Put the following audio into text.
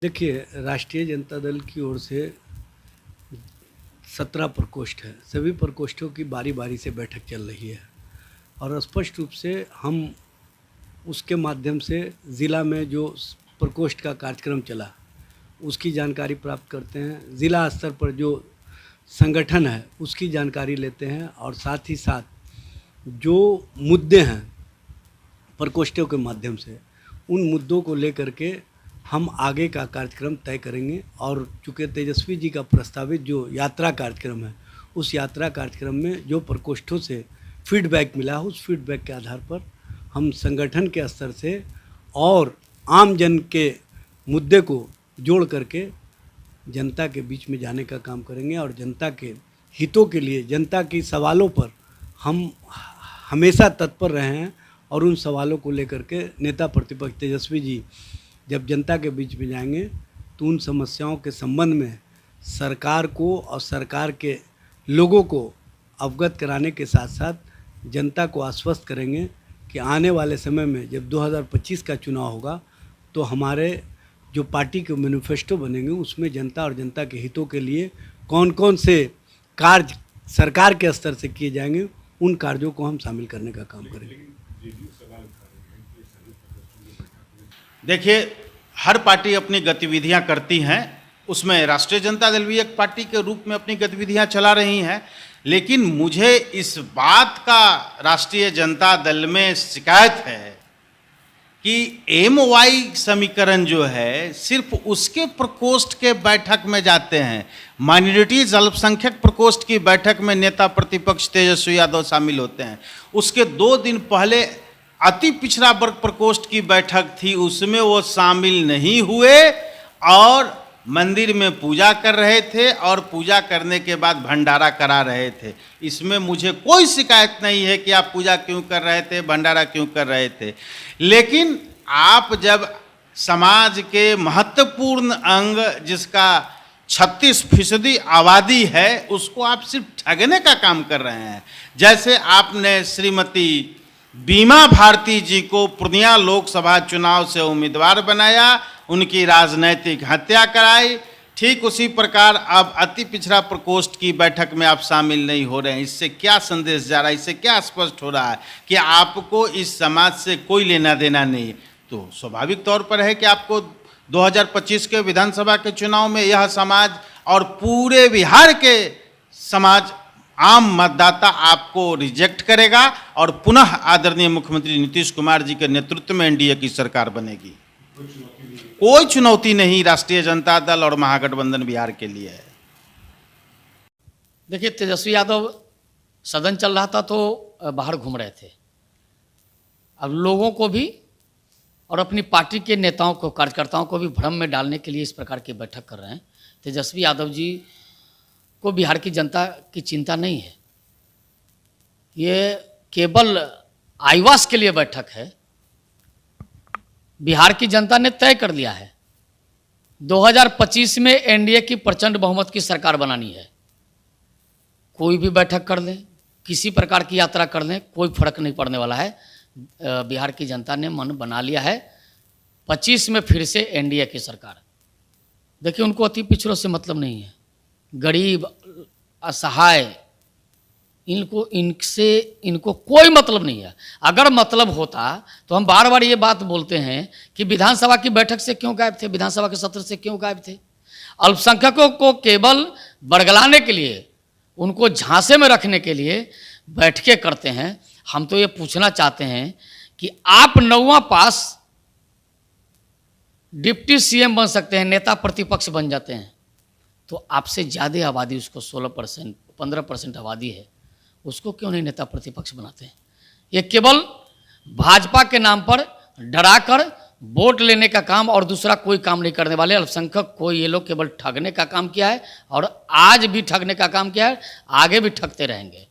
देखिए, राष्ट्रीय जनता दल की ओर से 17 प्रकोष्ठ है। सभी प्रकोष्ठों की बारी-बारी से बैठक चल रही है और स्पष्ट रूप से हम उसके माध्यम से ज़िला में जो प्रकोष्ठ का कार्यक्रम चला, उसकी जानकारी प्राप्त करते हैं। ज़िला स्तर पर जो संगठन है, उसकी जानकारी लेते हैं और साथ ही साथ जो मुद्दे हैं प्रकोष्ठों के माध्यम से, उन मुद्दों को लेकर के हम आगे का कार्यक्रम तय करेंगे। और चूँकि तेजस्वी जी का प्रस्तावित जो यात्रा कार्यक्रम है, उस यात्रा कार्यक्रम में जो प्रकोष्ठों से फीडबैक मिला है, उस फीडबैक के आधार पर हम संगठन के स्तर से और आम जन के मुद्दे को जोड़ करके जनता के बीच में जाने का काम करेंगे और जनता के हितों के लिए, जनता की सवालों पर हम हमेशा तत्पर रहे हैं। और उन सवालों को लेकर के नेता प्रतिपक्ष तेजस्वी जी जब जनता के बीच में जाएंगे तो उन समस्याओं के संबंध में सरकार को और सरकार के लोगों को अवगत कराने के साथ साथ जनता को आश्वस्त करेंगे कि आने वाले समय में जब 2025 का चुनाव होगा तो हमारे जो पार्टी के मैनिफेस्टो बनेंगे उसमें जनता और जनता के हितों के लिए कौन कौन से कार्य सरकार के स्तर से किए जाएंगे, उन कार्यों को हम शामिल करने का काम करेंगे। देखिए, हर पार्टी अपनी गतिविधियां करती हैं, उसमें राष्ट्रीय जनता दल भी एक पार्टी के रूप में अपनी गतिविधियां चला रही हैं। लेकिन मुझे इस बात का राष्ट्रीय जनता दल में शिकायत है कि एमवाई समीकरण जो है सिर्फ उसके प्रकोष्ठ के बैठक में जाते हैं। माइनॉरिटीज अल्पसंख्यक प्रकोष्ठ की बैठक में नेता प्रतिपक्ष तेजस्वी यादव शामिल होते हैं। उसके 2 दिन पहले अति पिछड़ा वर्ग प्रकोष्ठ की बैठक थी, उसमें वो शामिल नहीं हुए और मंदिर में पूजा कर रहे थे और पूजा करने के बाद भंडारा करा रहे थे। इसमें मुझे कोई शिकायत नहीं है कि आप पूजा क्यों कर रहे थे, भंडारा क्यों कर रहे थे। लेकिन आप जब समाज के महत्वपूर्ण अंग जिसका 36% आबादी है, उसको आप सिर्फ ठगने का काम कर रहे हैं। जैसे आपने श्रीमती बीमा भारती जी को पूर्णिया लोकसभा चुनाव से उम्मीदवार बनाया, उनकी राजनैतिक हत्या कराई, ठीक उसी प्रकार अब अति पिछड़ा प्रकोष्ठ की बैठक में आप शामिल नहीं हो रहे हैं। इससे क्या संदेश जा रहा है, इससे क्या स्पष्ट हो रहा है कि आपको इस समाज से कोई लेना देना नहीं। तो स्वाभाविक तौर पर है कि आपको 2025 के विधानसभा के चुनाव में यह समाज और पूरे बिहार के समाज, आम मतदाता आपको रिजेक्ट करेगा और पुनः आदरणीय मुख्यमंत्री नीतीश कुमार जी के नेतृत्व में एनडीए की सरकार बनेगी। कोई चुनौती नहीं राष्ट्रीय जनता दल और महागठबंधन बिहार के लिए है। देखिए, तेजस्वी यादव सदन चल रहा था तो बाहर घूम रहे थे। अब लोगों को भी और अपनी पार्टी के नेताओं को, कार्यकर्ताओं को भी भ्रम में डालने के लिए इस प्रकार की बैठक कर रहे हैं। तेजस्वी यादव जी को बिहार की जनता की चिंता नहीं है। ये केवल आईवास के लिए बैठक है। बिहार की जनता ने तय कर लिया है 2025 में एनडीए की प्रचंड बहुमत की सरकार बनानी है। कोई भी बैठक कर लें, किसी प्रकार की यात्रा कर लें, कोई फर्क नहीं पड़ने वाला है। बिहार की जनता ने मन बना लिया है 25 में फिर से एनडीए की सरकार। देखिए, उनको अति पिछड़ों से मतलब नहीं है, गरीब असहाय इनको कोई मतलब नहीं है। अगर मतलब होता तो हम बार बार ये बात बोलते हैं कि विधानसभा की बैठक से क्यों गायब थे, विधानसभा के सत्र से क्यों गायब थे। अल्पसंख्यकों को केवल बरगलाने के लिए, उनको झांसे में रखने के लिए बैठकें करते हैं। हम तो ये पूछना चाहते हैं कि आप 9वां पास डिप्टी सीएम बन सकते हैं, नेता प्रतिपक्ष बन जाते हैं, तो आपसे ज़्यादा आबादी, उसको 16% 15% आबादी है, उसको क्यों नहीं नेता प्रतिपक्ष बनाते हैं। ये केवल भाजपा के नाम पर डराकर वोट लेने का काम और दूसरा कोई काम नहीं करने वाले अल्पसंख्यक को ये लोग केवल ठगने का काम किया है और आज भी ठगने का काम किया है, आगे भी ठगते रहेंगे।